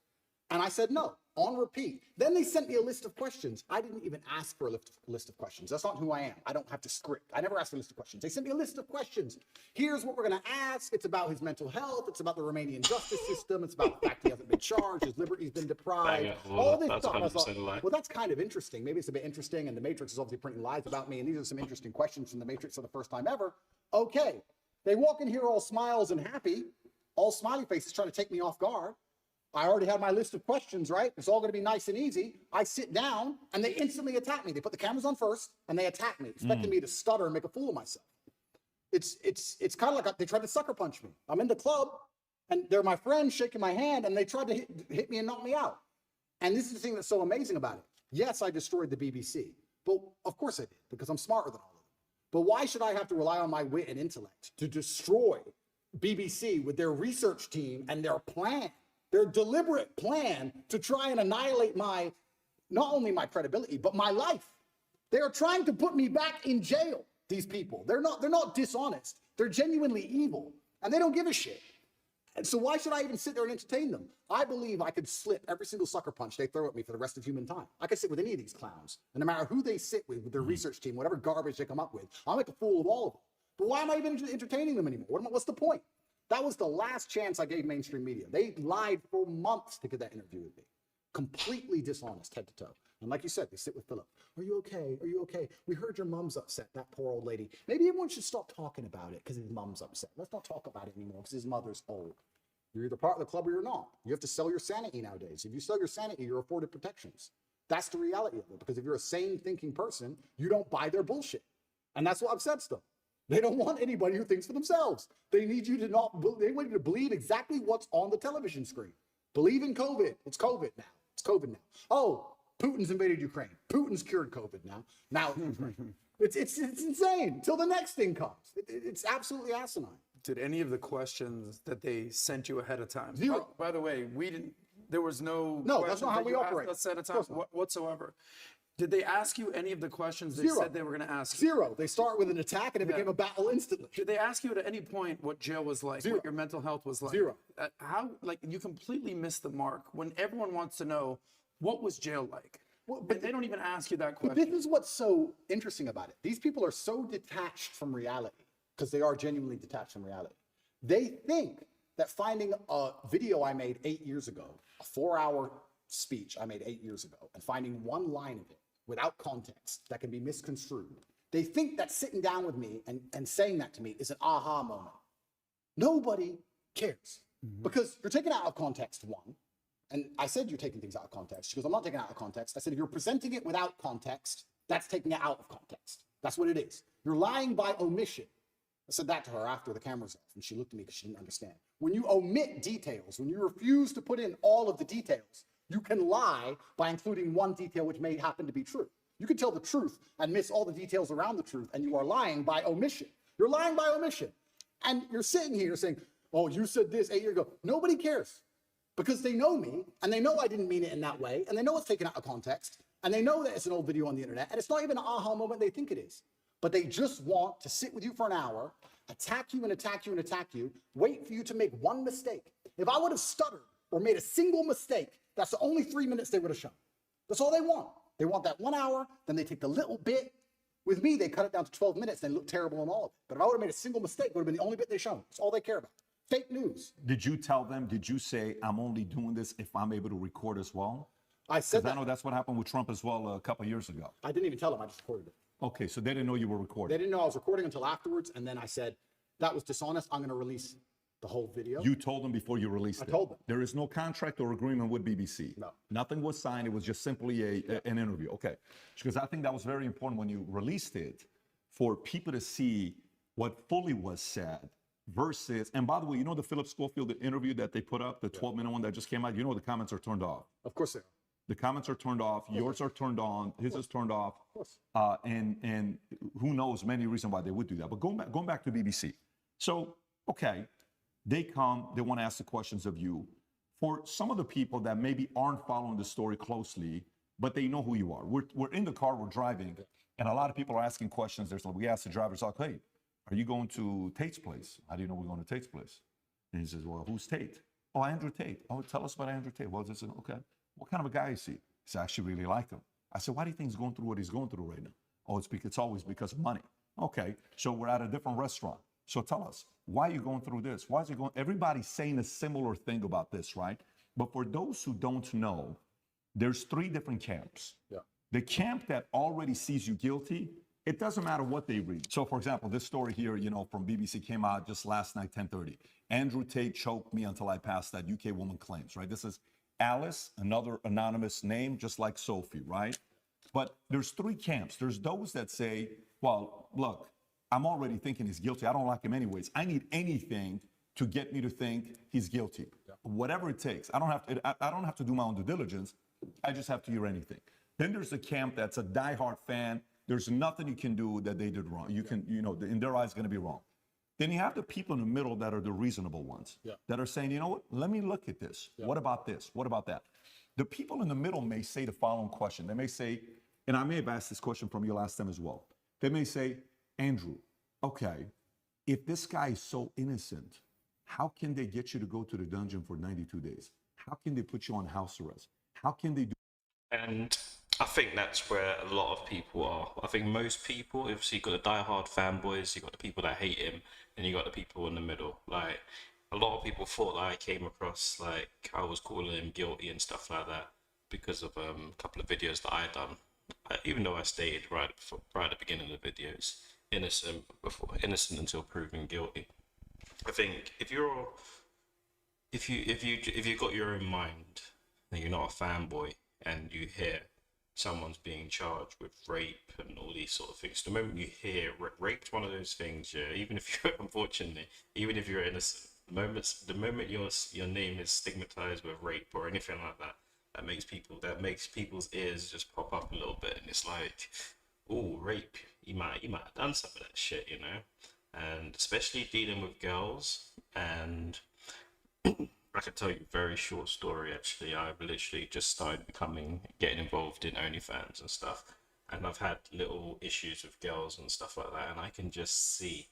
Speaker 3: And I said, no, on repeat. Then they sent me a list of questions. I didn't even ask for a list of questions. That's not who I am. I don't have to script. I never asked for a list of questions. They sent me a list of questions. Here's what we're going to ask. It's about his mental health. It's about the Romanian justice system. It's about the fact he hasn't been charged. His liberty's been deprived. All this stuff. I thought, well, that's kind of interesting. Maybe it's a bit interesting. And the Matrix is obviously printing lies about me. And these are some interesting questions from the Matrix for the first time ever. Okay. They walk in here all smiles and happy, all smiley faces trying to take me off guard. I already had my list of questions, right? It's all going to be nice and easy. I sit down and they instantly attack me. They put the cameras on first and they attack me, expecting me to stutter and make a fool of myself. It's kind of like they tried to sucker punch me. I'm in the club and they're my friends shaking my hand and they tried to hit me and knock me out. And this is the thing that's so amazing about it. Yes, I destroyed the BBC, but of course I did because I'm smarter than all of them. But why should I have to rely on my wit and intellect to destroy BBC with their research team and their plan? Their deliberate plan to try and annihilate not only my credibility, but my life. They are trying to put me back in jail, these people. They're not dishonest. They're genuinely evil, and they don't give a shit. And so why should I even sit there and entertain them? I believe I could slip every single sucker punch they throw at me for the rest of human time. I could sit with any of these clowns, and no matter who they sit with their research team, whatever garbage they come up with, I'll make a fool of all of them. But why am I even entertaining them anymore? What's the point? That was the last chance I gave mainstream media. They lied for months to get that interview with me. Completely dishonest, head to toe. And like you said, they sit with Philip. Are you okay? Are you okay? We heard your mom's upset, that poor old lady. Maybe everyone should stop talking about it because his mom's upset. Let's not talk about it anymore because his mother's old. You're either part of the club or you're not. You have to sell your sanity nowadays. If you sell your sanity, you're afforded protections. That's the reality of it. Because if you're a sane thinking person, you don't buy their bullshit. And that's what upsets them. They don't want anybody who thinks for themselves. They need you to they want you to believe exactly what's on the television screen. Believe in COVID. It's COVID now. It's COVID now. Oh, Putin's invaded Ukraine. Putin's cured COVID now. Now it's insane till the next thing comes. It's absolutely asinine.
Speaker 4: Did any of the questions that they sent you ahead of time?
Speaker 3: Zero.
Speaker 4: By the way, we didn't. There was no.
Speaker 3: No, that's not how
Speaker 4: questions that
Speaker 3: we
Speaker 4: you asked
Speaker 3: operate.
Speaker 4: us ahead of
Speaker 3: Of
Speaker 4: time
Speaker 3: course not.
Speaker 4: whatsoever. Did they ask you any of the questions they
Speaker 3: Zero.
Speaker 4: said they were going to ask you?
Speaker 3: Zero. They start with an attack and it became a battle instantly.
Speaker 4: Did they ask you at any point what jail was like?
Speaker 3: Zero.
Speaker 4: What your mental health was like?
Speaker 3: Zero.
Speaker 4: How, like, you completely missed the mark when everyone wants to know what was jail like. But they don't even ask you that
Speaker 3: But
Speaker 4: question.
Speaker 3: this is what's so interesting about it. These people are so detached from reality because they are genuinely detached from reality. They think that finding a video I made 8 years ago, a 4-hour speech I made 8 years ago, and finding one line of it without context that can be misconstrued, they think that sitting down with me and saying that to me is an aha moment. Nobody cares because you're taking it out of context, one. And I said, you're taking things out of context. She goes, I'm not taking it out of context. I said, if you're presenting it without context, that's taking it out of context. That's what it is. You're lying by omission. I said that to her after the camera's off, and she looked at me because she didn't understand. When you omit details, when you refuse to put in all of the details, you can lie by including one detail which may happen to be true. You can tell the truth and miss all the details around the truth, and you are lying by omission. You're lying by omission. And you're sitting here saying, oh, you said this 8 years ago. Nobody cares. Because they know me, and they know I didn't mean it in that way, and they know it's taken out of context, and they know that it's an old video on the internet, and it's not even an aha moment they think it is. But they just want to sit with you for an hour, attack you and attack you and attack you, wait for you to make one mistake. If I would have stuttered or made a single mistake, that's the only 3 minutes they would have shown. That's all they want. They want that 1 hour, then they take the little bit. With me, they cut it down to 12 minutes, and they look terrible in all of it. But if I would have made a single mistake, it would have been the only bit they shown. That's all they care about. Fake news.
Speaker 1: Did you tell them, did you say, I'm only doing this if I'm able to record as well?
Speaker 3: I said
Speaker 1: Because I
Speaker 3: that.
Speaker 1: know that's what happened with Trump as well a couple of years ago.
Speaker 3: I didn't even tell them. I just recorded it.
Speaker 1: Okay, so they didn't know you were
Speaker 3: They
Speaker 1: recording.
Speaker 3: didn't know I was recording until afterwards, and then I said, that was dishonest. I'm going to release the whole video.
Speaker 1: You told them before you released it.
Speaker 3: I told them.
Speaker 1: There is no contract or agreement with BBC.
Speaker 3: No.
Speaker 1: Nothing was signed. It was just simply an interview. Okay. Because I think that was very important when you released it for people to see what fully was said versus, and by the way, you know the Philip Schofield interview that they put up, the 12-minute one that just came out? You know the comments are turned off.
Speaker 3: Of course they are.
Speaker 1: The comments are turned off. Yours are turned on. His is turned off.
Speaker 3: Of course.
Speaker 1: And who knows many reasons why they would do that. But going back to BBC. So, okay, they come, they want to ask the questions of you. For some of the people that maybe aren't following the story closely, but they know who you are. We're in the car, we're driving, and a lot of people are asking questions. We asked the drivers, like, hey, are you going to Tate's place? How do you know we're going to Tate's place? And he says, well, who's Tate? Oh, Andrew Tate. Oh, tell us about Andrew Tate. Well, this is, okay. What kind of a guy is he? He said, I actually really like him. I said, why do you think he's going through what he's going through right now? Oh, it's always because of money. Okay, so we're at a different restaurant. So tell us, why are you going through this? Why is he going? Everybody's saying a similar thing about this, right? But for those who don't know, there's 3 different camps.
Speaker 3: Yeah.
Speaker 1: The camp that already sees you guilty, it doesn't matter what they read. So for example, this story here, from BBC came out just last night, 10:30. Andrew Tate choked me until I passed that, UK woman claims, right? This is Alice, another anonymous name, just like Sophie, right? But there's 3 camps. There's those that say, well, look, I'm already thinking he's guilty. I don't like him anyways. I need anything to get me to think he's guilty. Yeah. Whatever it takes. I don't have to do my own due diligence. I just have to hear anything. Then there's a camp that's a diehard fan. There's nothing you can do that they did wrong. You can, in their eyes, going to be wrong. Then you have the people in the middle that are the reasonable ones, that are saying, you know what, let me look at this. Yeah. What about this? What about that? The people in the middle may say the following question. They may say, and I may have asked this question from you last time as well. They may say, Andrew, okay, if this guy is so innocent, how can they get you to go to the dungeon for 92 days? How can they put you on house arrest? How can they do?
Speaker 2: And I think that's where a lot of people are. I think most people, obviously, you've got the diehard fanboys, you've got the people that hate him, and you got the people in the middle. Like, a lot of people thought that I came across like I was calling him guilty and stuff like that because of a couple of videos that I had done. Even though I stated right at the beginning of the videos, innocent until proven guilty. I think if you've got your own mind and you're not a fanboy and you hear someone's being charged with rape and all these sort of things, the moment you hear rape's one of those things, yeah, even if you're unfortunately, even if you're innocent, the moment your name is stigmatized with rape or anything like that, that makes people's ears just pop up a little bit, and it's like, oh, rape. You might have done some of that shit, you know, and especially dealing with girls. And I could tell you a very short story. Actually, I've literally just started getting involved in OnlyFans and stuff, and I've had little issues with girls and stuff like that, and I can just see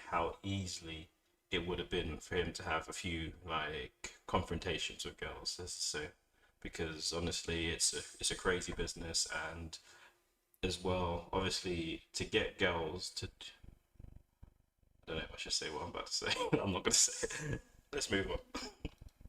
Speaker 2: how easily it would have been for him to have a few like confrontations with girls, let's say, because honestly, it's a crazy business. And as well, obviously, to get girls to, I don't know if I should say what I'm about to say. I'm not gonna say it. Let's move on.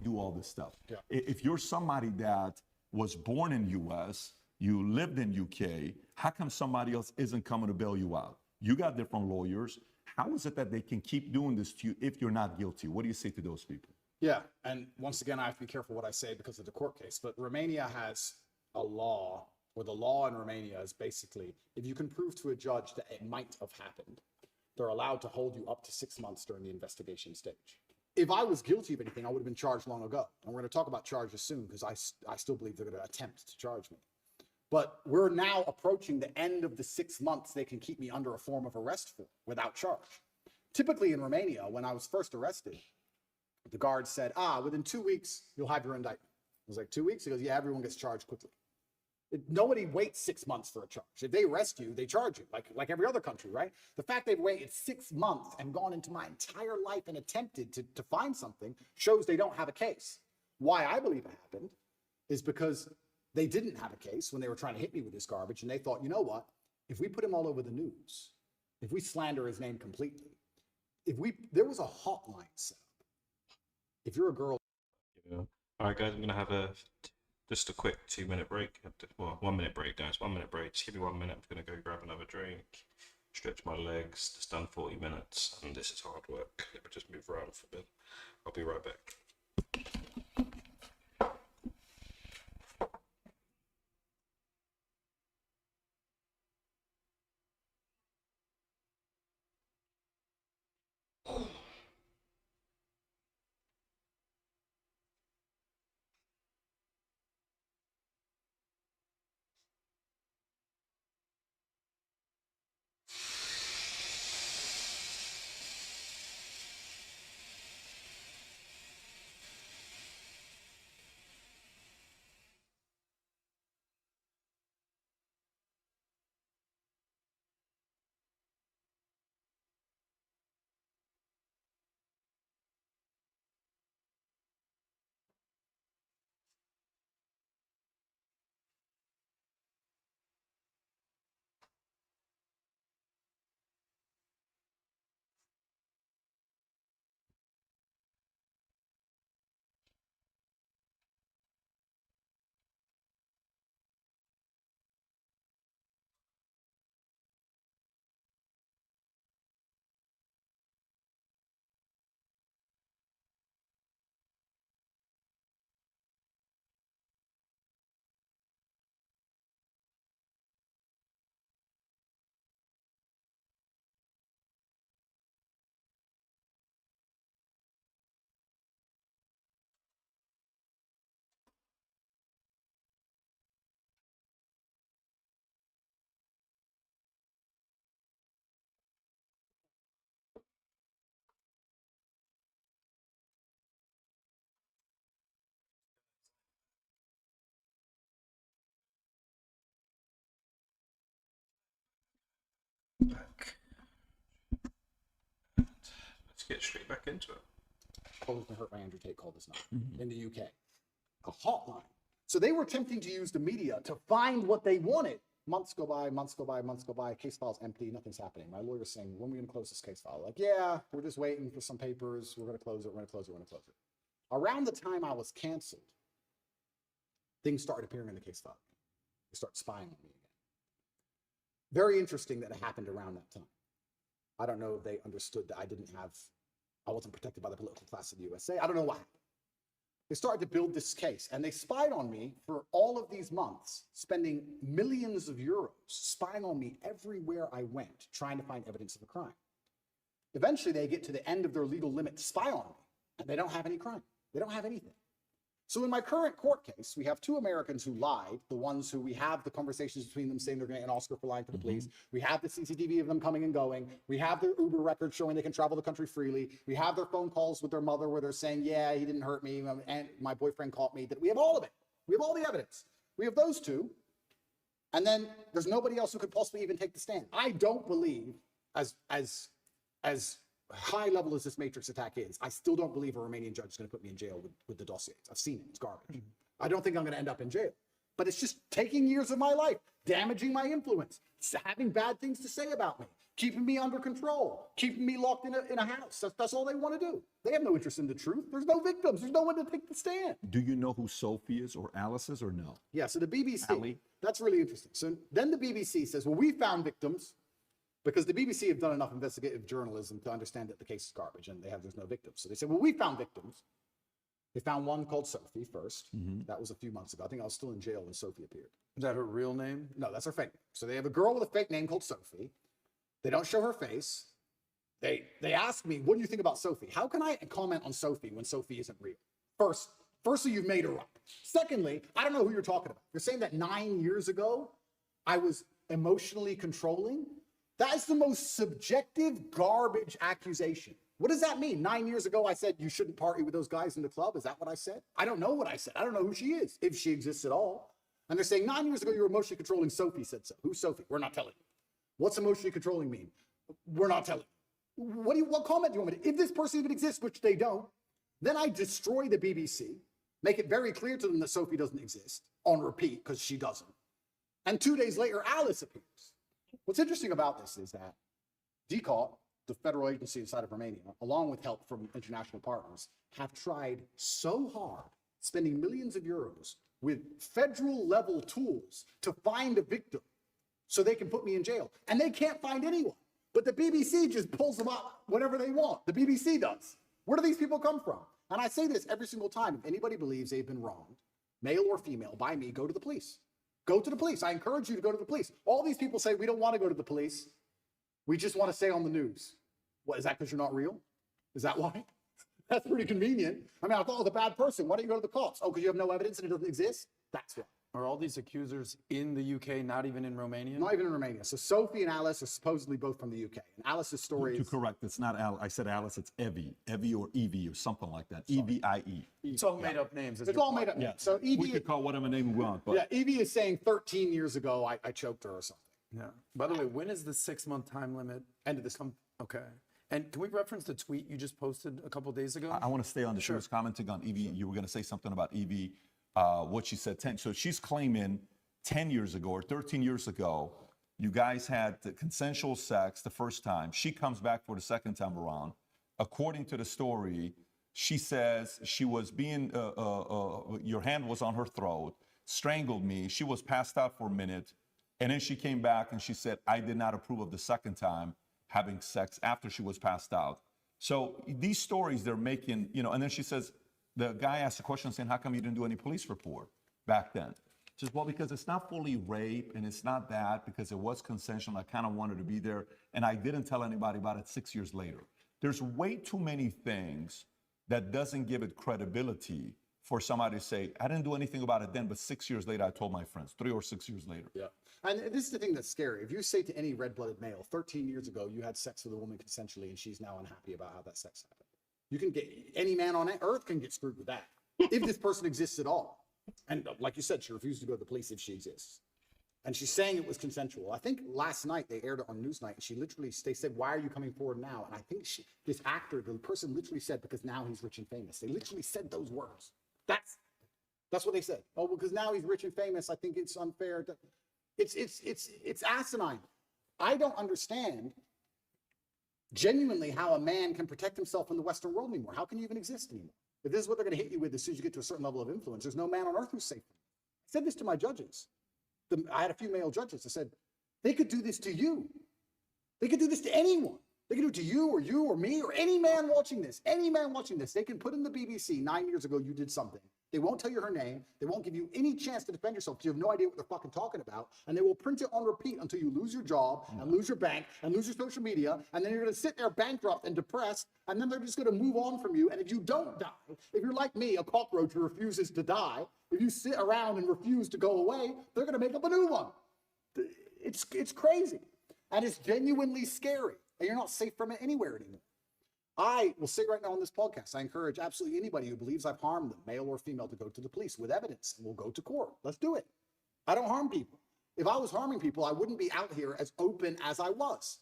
Speaker 1: Do all this stuff.
Speaker 3: Yeah.
Speaker 1: If you're somebody that was born in US, you lived in UK, how come somebody else isn't coming to bail you out? You got different lawyers. How is it that they can keep doing this to you if you're not guilty? What do you say to those people?
Speaker 3: Yeah, and once again, I have to be careful what I say because of the court case, but Romania has a law, or the law in Romania is basically, if you can prove to a judge that it might have happened, they're allowed to hold you up to 6 months during the investigation stage. If I was guilty of anything, I would have been charged long ago. And we're going to talk about charges soon because I still believe they're going to attempt to charge me. But we're now approaching the end of the 6 months they can keep me under a form of arrest for without charge. Typically in Romania, when I was first arrested, the guard said, within 2 weeks, you'll have your indictment. I was like, 2 weeks? He goes, yeah, everyone gets charged quickly. Nobody waits 6 months for a charge. If they arrest you, they charge you, like every other country, right? The fact they've waited 6 months and gone into my entire life and attempted to find something shows they don't have a case. Why I believe it happened is because they didn't have a case when they were trying to hit me with this garbage, and they thought, you know what? If we put him all over the news, if we slander his name completely, there was a hotline set up. If you're a girl.
Speaker 2: Yeah. All right, guys, I'm gonna have just a quick 2-minute break. Well, 1 minute break, guys. 1 minute break. Just give me 1 minute. I'm gonna go grab another drink, stretch my legs. It's done 40 minutes, and this is hard work. Let me just move around for a bit. I'll be right back. Back. Let's get straight back into it.
Speaker 3: Closed and hurt by Andrew Tate called this number in the UK. A hotline. So they were attempting to use the media to find what they wanted. Months go by, months go by, months go by. Case file's empty. Nothing's happening. My lawyer's saying, when are we going to close this case file? Like, yeah, we're just waiting for some papers. We're going to close it. We're going to close it. We're going to close it. Around the time I was canceled, things started appearing in the case file. They start spying on me again. Very interesting that it happened around that time. I don't know if they understood that I wasn't protected by the political class of the USA. I don't know what happened. They started to build this case, and they spied on me for all of these months, spending millions of euros, spying on me everywhere I went, trying to find evidence of a crime. Eventually, they get to the end of their legal limit to spy on me, and they don't have any crime. They don't have anything. So in my current court case, we have two Americans who lied, the ones who we have the conversations between them saying they're going to get an Oscar for lying to the police. We have the CCTV of them coming and going. We have their Uber records showing they can travel the country freely. We have their phone calls with their mother where they're saying, yeah, he didn't hurt me, and my boyfriend caught me. We have all of it. We have all the evidence. We have those two. And then there's nobody else who could possibly even take the stand. I don't believe, as high level as this Matrix attack is, I still don't believe a Romanian judge is going to put me in jail with the dossiers. I've seen it. It's garbage. I don't think I'm going to end up in jail. But it's just taking years of my life, damaging my influence, having bad things to say about me, keeping me under control, keeping me locked in a house. That's all they want to do. They have no interest in the truth. There's no victims. There's no one to take the stand.
Speaker 1: Do you know who Sophie is or Alice is or no?
Speaker 3: Yeah, so the BBC,
Speaker 1: Ali?
Speaker 3: that's really interesting. So then the BBC says, well, we found victims, because the BBC have done enough investigative journalism to understand that the case is garbage and there's no victims. So they said, well, we found victims. They found one called Sophie first. That was a few months ago. I think I was still in jail when Sophie appeared.
Speaker 4: Is that her real name?
Speaker 3: No, that's her fake name. So they have a girl with a fake name called Sophie. They don't show her face. They ask me, what do you think about Sophie? How can I comment on Sophie when Sophie isn't real? Firstly, you've made her up. Secondly, I don't know who you're talking about. You're saying that 9 years ago, I was emotionally controlling? That is the most subjective garbage accusation. What does that mean? 9 years ago, I said you shouldn't party with those guys in the club. Is that what I said? I don't know what I said. I don't know who she is, if she exists at all. And they're saying 9 years ago, you were emotionally controlling. Sophie said so. Who's Sophie? We're not telling you. What's emotionally controlling mean? We're not telling you. What comment do you want me to? If this person even exists, which they don't, then I destroy the BBC, make it very clear to them that Sophie doesn't exist on repeat because she doesn't. And 2 days later, Alice appears. What's interesting about this is that DCOT, the federal agency inside of Romania, along with help from international partners, have tried so hard, spending millions of euros with federal level tools to find a victim so they can put me in jail. And they can't find anyone. But the BBC just pulls them up whenever they want. The BBC does. Where do these people come from? And I say this every single time. If anybody believes they've been wronged, male or female, by me, go to the police. Go to the police. I encourage you to go to the police. All these people say, we don't want to go to the police. We just want to stay on the news. What, is that because you're not real? Is that why? That's pretty convenient. I mean, I thought I was a bad person. Why don't you go to the cops? Oh, because you have no evidence and it doesn't exist? That's why.
Speaker 4: Are all these accusers in the UK, not even in Romania?
Speaker 3: Not even in Romania. So Sophie and Alice are supposedly both from the UK. And Alice's story
Speaker 1: To
Speaker 3: is...
Speaker 1: correct, it's not Alice. I said Alice, it's Evie or Evie or something like that. Evie.
Speaker 4: It's all made up names.
Speaker 3: It's all made up names. So
Speaker 1: We
Speaker 3: Evie,
Speaker 1: could call whatever name we want, but
Speaker 3: yeah, Evie is saying 13 years ago, I choked her or something.
Speaker 4: Yeah. By the way, when is the 6-month time limit?
Speaker 3: End of this month.
Speaker 4: Okay. And can we reference the tweet you just posted a couple days ago?
Speaker 1: I want to stay on the She was commenting on Evie. You were going to say something about Evie, what she said. So she's claiming 10 years ago or 13 years ago, you guys had the consensual sex the first time. She comes back for the second time around. According to the story, she says she was being, your hand was on her throat, strangled me. She was passed out for a minute. And then she came back and she said, I did not approve of the second time having sex after she was passed out. So these stories they're making, and then she says, the guy asked a question saying, how come you didn't do any police report back then? She says, well, because it's not fully rape and it's not that, because it was consensual. I kind of wanted to be there. And I didn't tell anybody about it 6 years later. There's way too many things that doesn't give it credibility for somebody to say, I didn't do anything about it then, but 6 years later, I told my friends, 3 or 6 years later.
Speaker 3: Yeah. And this is the thing that's scary. If you say to any red-blooded male, 13 years ago, you had sex with a woman consensually and she's now unhappy about how that sex happened. You can get, any man on earth can get screwed with that. If this person exists at all. And like you said, she refused to go to the police if she exists. And she's saying it was consensual. I think last night they aired it on Newsnight and she literally, they said, why are you coming forward now? And I think this actor, the person literally said, because now he's rich and famous. They literally said those words. That's what they said. Oh, because now he's rich and famous. I think it's unfair. It's asinine. I don't understand genuinely how a man can protect himself in the Western world anymore. How can you even exist anymore? If this is what they're going to hit you with as soon as you get to a certain level of influence, there's no man on earth who's safe. I said this to my judges. I had a few male judges. I said, they could do this to you. They could do this to anyone. They could do it to you or me or any man watching this. Any man watching this. They can put in the BBC 9 years ago, you did something. They won't tell you her name. They won't give you any chance to defend yourself because you have no idea what they're fucking talking about. And they will print it on repeat until you lose your job and lose your bank and lose your social media. And then you're going to sit there bankrupt and depressed. And then they're just going to move on from you. And if you don't die, if you're like me, a cockroach who refuses to die, if you sit around and refuse to go away, they're going to make up a new one. It's crazy. And it's genuinely scary. And you're not safe from it anywhere anymore. I will say right now on this podcast, I encourage absolutely anybody who believes I've harmed them, male or female, to go to the police with evidence, and we'll go to court. Let's do it. I don't harm people. If I was harming people, I wouldn't be out here as open as I was.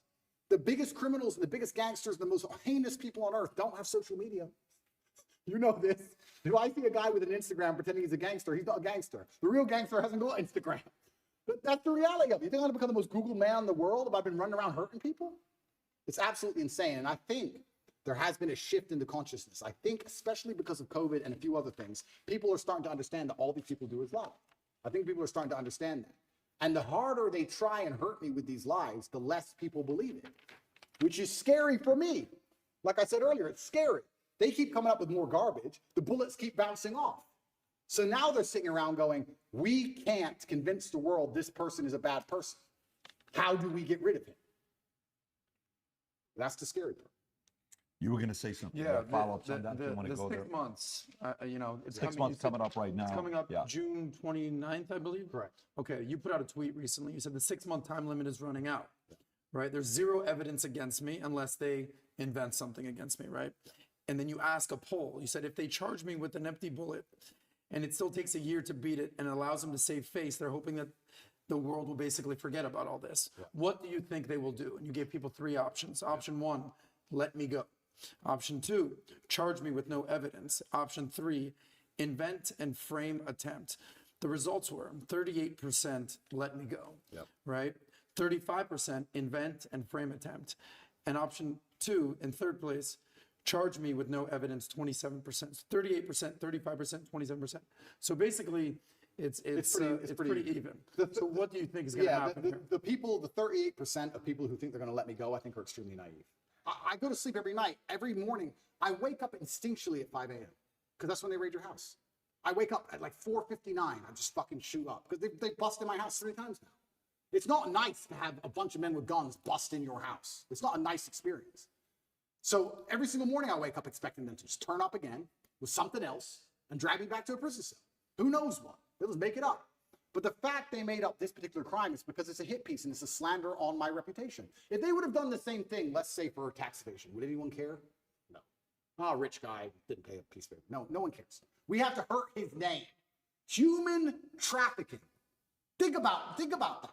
Speaker 3: The biggest criminals, the biggest gangsters, the most heinous people on earth don't have social media. You know this. If I see a guy with an Instagram pretending he's a gangster, he's not a gangster. The real gangster hasn't got Instagram. But that's the reality of it. You think I'm going to become the most Googled man in the world if I've been running around hurting people? It's absolutely insane. And I think there has been a shift in the consciousness. I think, especially because of COVID and a few other things, people are starting to understand that all these people do is lie. I think people are starting to understand that. And the harder they try and hurt me with these lies, the less people believe it, which is scary for me. Like I said earlier, it's scary. They keep coming up with more garbage. The bullets keep bouncing off. So now they're sitting around going, we can't convince the world this person is a bad person. How do we get rid of him? That's the scary part.
Speaker 1: You were going to say something.
Speaker 4: Yeah,
Speaker 1: Follow-ups on that. You want to go there?
Speaker 4: 6 months, you know, it's
Speaker 1: 6 months coming up right now.
Speaker 4: It's coming up
Speaker 1: Yeah.
Speaker 4: June 29th, I believe.
Speaker 3: Correct.
Speaker 4: Okay, you put out a tweet recently. You said the 6-month time limit is running out, right? There's zero evidence against me unless they invent something against me, right? And then you ask a poll. You said, if they charge me with an empty bullet and it still takes a year to beat it and allows them to save face, they're hoping that the world will basically forget about all this. Yeah. What do you think they will do? And you gave people 3 options. Option 1, let me go. Option 2, charge me with no evidence. Option 3, invent and frame attempt. The results were 38% let me go, right? 35% invent and frame attempt. And option 2, in third place, charge me with no evidence, 27%. 38%, 35%, 27%. So basically, it's pretty even. So what do you think is going to happen here?
Speaker 3: The people, the 38% of people who think they're going to let me go, I think are extremely naive. I go to sleep every night. Every morning, I wake up instinctually at 5 a.m. because that's when they raid your house. I wake up at like 4:59. I just fucking shoot up because they busted my house 3 times now. It's not nice to have a bunch of men with guns bust in your house. It's not a nice experience. So every single morning I wake up expecting them to just turn up again with something else and drag me back to a prison cell. Who knows what? They'll just make it up. But the fact they made up this particular crime is because it's a hit piece and it's a slander on my reputation. If they would have done the same thing, let's say for tax evasion, would anyone care? No. Oh, rich guy didn't pay a piece of paper. No, no one cares. We have to hurt his name. Human trafficking. Think about that.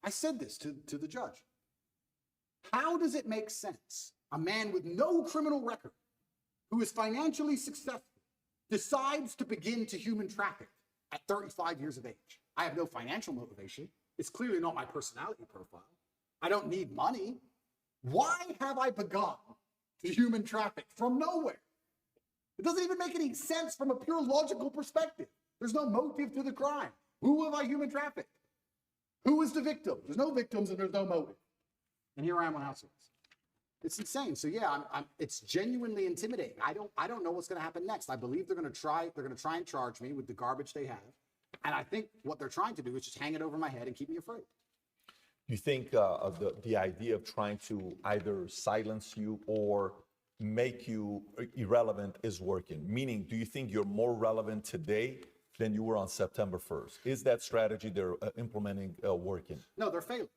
Speaker 3: I said this to the judge. How does it make sense? A man with no criminal record who is financially successful decides to begin to human traffic at 35 years of age. I have no financial motivation. It's clearly not my personality profile. I don't need money. Why have I begun to human traffic from nowhere? It doesn't even make any sense from a pure logical perspective. There's no motive to the crime. Who have I human trafficked? Who is the victim? There's no victims and there's no motive. And here I am on house arrest. It's insane. So yeah, it's genuinely intimidating. I don't know what's going to happen next. I believe they're going to try and charge me with the garbage they have. And I think what they're trying to do is just hang it over my head and keep me afraid.
Speaker 1: You think of the idea of trying to either silence you or make you irrelevant is working? Meaning, do you think you're more relevant today than you were on September 1st? Is that strategy they're implementing working?
Speaker 3: No, they're failing.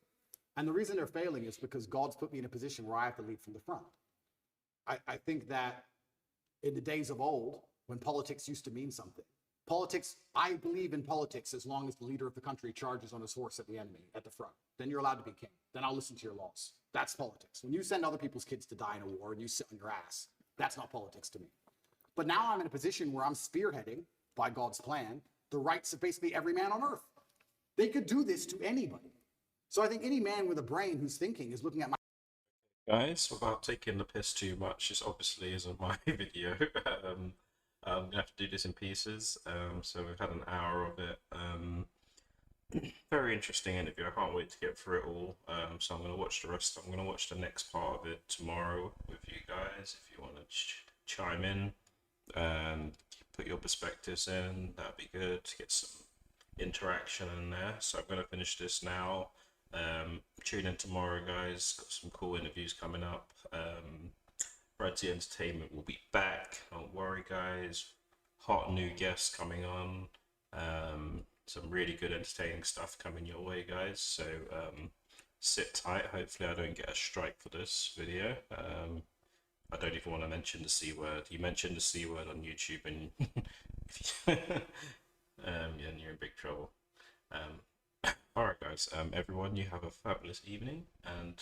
Speaker 3: And the reason they're failing is because God's put me in a position where I have to lead from the front. I think that in the days of old, when politics used to mean something, I believe in politics as long as the leader of the country charges on his horse at the enemy, at the front. Then you're allowed to be king. Then I'll listen to your laws. That's politics. When you send other people's kids to die in a war and you sit on your ass, that's not politics to me. But now I'm in a position where I'm spearheading, by God's plan, the rights of basically every man on earth. They could do this to anybody. So I think any man with a brain who's thinking is looking at my...
Speaker 2: Guys, without taking the piss too much, this obviously isn't my video. I'm going to have to do this in pieces. So we've had an hour of it. Very interesting interview. I can't wait to get through it all. So I'm going to watch the rest. I'm going to watch the next part of it tomorrow with you guys. If you want to chime in, and put your perspectives in. That'd be good to get some interaction in there. So I'm going to finish this now. Tune in tomorrow, guys. Got some cool interviews coming up. Bruddc Entertainment will be back. Don't worry, guys. Hot new guests coming on. Some really good entertaining stuff coming your way, guys. So sit tight. Hopefully I don't get a strike for this video. I don't even want to mention the C word. You mentioned the C word on YouTube and yeah, and you're in big trouble. Alright guys, everyone, you have a fabulous evening, and